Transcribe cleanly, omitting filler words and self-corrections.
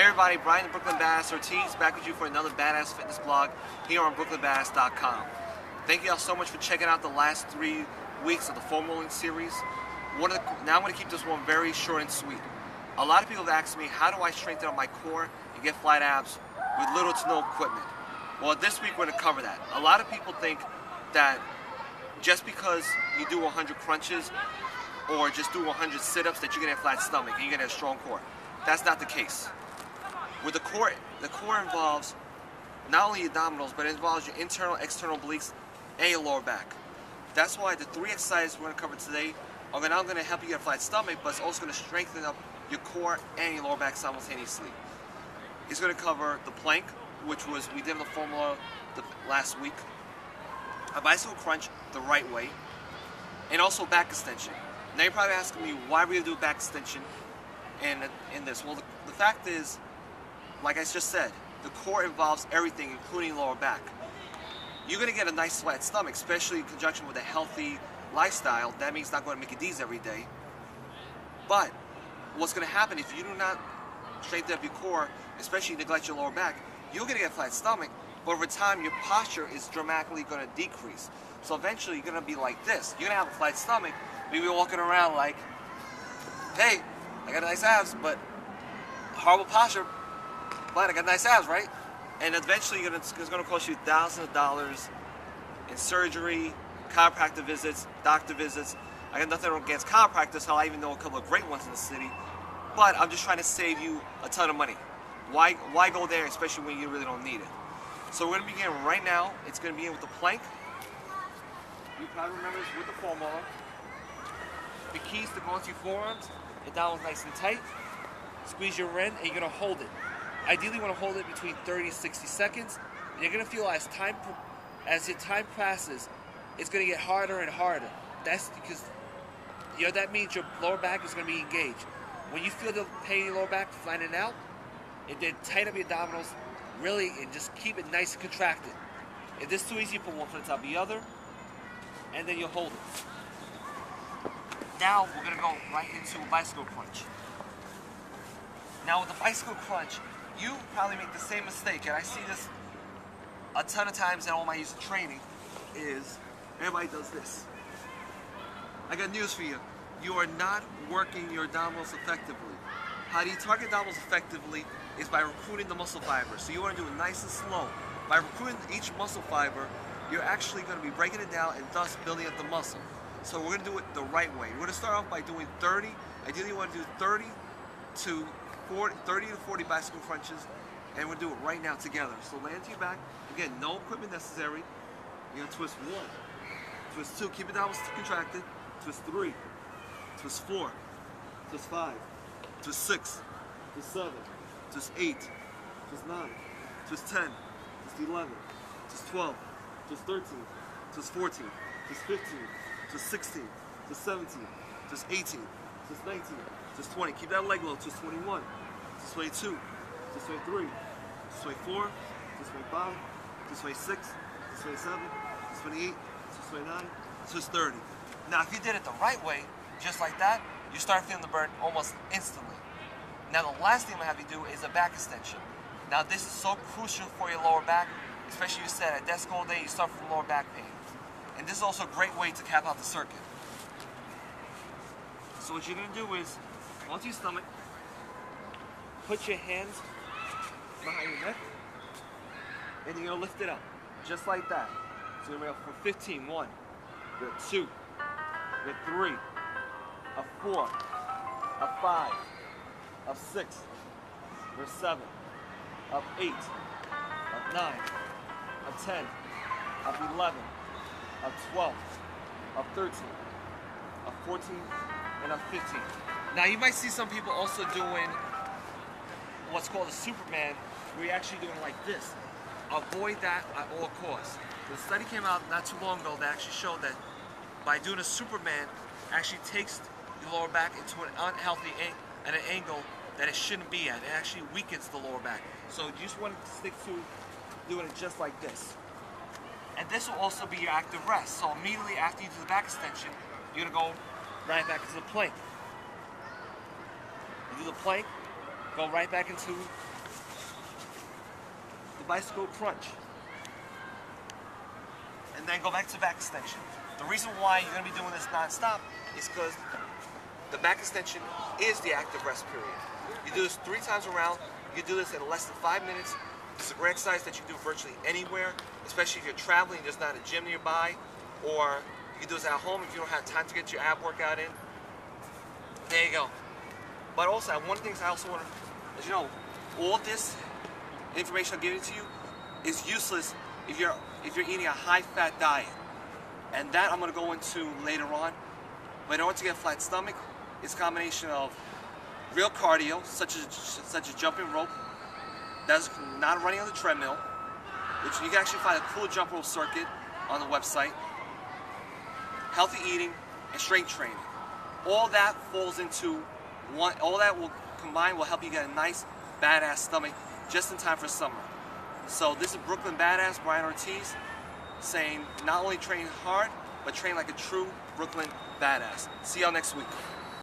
Hey everybody, Brian the Brooklyn Badass Ortiz back with you for another badass fitness blog here on brooklynbadass.com. Thank you all so much for checking out the last 3 weeks of the foam rolling series. Now I'm going to keep this one very short and sweet. A lot of people have asked me, how do I strengthen up my core and get flat abs with little to no equipment? Well, this week we're going to cover that. A lot of people think that just because you do 100 crunches or just do 100 sit-ups that you're going to have a flat stomach and you're going to have a strong core. That's not the case. With the core involves not only your abdominals, but it involves your internal, external obliques, and your lower back. That's why the 3 exercises we're going to cover today are not going to help you get a flat stomach, but it's also going to strengthen up your core and your lower back simultaneously. It's going to cover the plank, which we did the formula last week, a bicycle crunch the right way, and also back extension. Now you're probably asking me, why we do back extension in this? Well, the fact is, like I just said, the core involves everything, including lower back. You're going to get a nice flat stomach, especially in conjunction with a healthy lifestyle. That means not going to Mickey D's every day. But what's going to happen if you do not strengthen up your core, especially neglect your lower back, you're going to get a flat stomach, but over time your posture is dramatically going to decrease. So eventually you're going to be like this. You're going to have a flat stomach, maybe walking around like, hey, I got nice abs, but horrible posture, but I got nice abs, right? And eventually it's going to cost you thousands of dollars in surgery, chiropractor visits, doctor visits. I got nothing against chiropractors, hell, I even know a couple of great ones in the city. But I'm just trying to save you a ton of money. Why go there, especially when you really don't need it? So we're going to begin right now. It's going to begin with the plank. You probably remember this with the formula. The keys to go into your forearms, the down is nice and tight. Squeeze your end, and you're going to hold it. Ideally, you want to hold it between 30 and 60 seconds. And you're going to feel as your time passes, it's going to get harder and harder. That's because that means your lower back is going to be engaged. When you feel the pain in your lower back flattening out, and then tighten up your abdominals, really, and just keep it nice and contracted. If this is too easy, you put one foot on top of the other, and then you'll hold it. Now we're going to go right into a bicycle crunch. Now with the bicycle crunch, you probably make the same mistake, and I see this a ton of times in all my use of training, is everybody does this. I got news for you. You are not working your abdominals effectively. How do you target abdominals effectively is by recruiting the muscle fiber. So you want to do it nice and slow. By recruiting each muscle fiber, you're actually going to be breaking it down and thus building up the muscle. So we're going to do it the right way. We're going to start off by doing 30. Ideally, you want to do 30 to 40 bicycle crunches, and we'll do it right now together. So land to your back. Again, no equipment necessary. You're going to twist 1, twist 2, keep it down contracted, twist 3, twist 4, twist 5, twist 6, twist 7, twist 8, twist 9, twist 10, twist 11, twist 12, twist 13, twist 14, twist 15, twist 16, twist 17, twist 18, twist 19, twist 20. Keep that leg low. Twist 21, twist 22, twist 23, twist 24, twist 25, twist 26, twist 27, twist 28, twist 29, twist 30. Now, if you did it the right way, just like that, you start feeling the burn almost instantly. Now, the last thing I'm going to have you do is a back extension. Now, this is so crucial for your lower back, especially if you sat at a desk all day, you suffer from lower back pain. And this is also a great way to cap out the circuit. So what you're going to do is, onto your stomach, put your hands behind your neck, and you're going to lift it up, just like that. So you're going to go for 15, 1, you're at 2, you're at 3, a 4, a 5, of 6, of 7, of 8, of 9, of 10, of 11, of 12, of 13, of 14, and of 15. Now you might see some people also doing what's called a Superman, where you're actually doing like this. Avoid that at all costs. The study came out not too long ago that actually showed that by doing a Superman, actually takes your lower back into an unhealthy at an angle that it shouldn't be at. It actually weakens the lower back. So you just want to stick to doing it just like this. And this will also be your active rest. So immediately after you do the back extension, you're going to go right back into the plank. You do the plank, go right back into the bicycle crunch. And then go back to back extension. The reason why you're going to be doing this non-stop is because the back extension is the active rest period. You do this 3 times around. You do this in less than 5 minutes. This is a great exercise that you can do virtually anywhere, especially if you're traveling and there's not a gym nearby, or you can do this at home if you don't have time to get your ab workout in. There you go. But also, one of the things I also want to, as you know, all this information I'm giving to you is useless if you're eating a high-fat diet, and that I'm going to go into later on. But in order to get a flat stomach, it's a combination of real cardio, such as jumping rope. That's not running on the treadmill, which you can actually find a cool jump rope circuit on the website. Healthy eating and strength training. All that falls into one. All that will combine will help you get a nice, badass stomach just in time for summer. So this is Brooklyn Badass Brian Ortiz saying not only train hard, but train like a true Brooklyn badass. See y'all next week.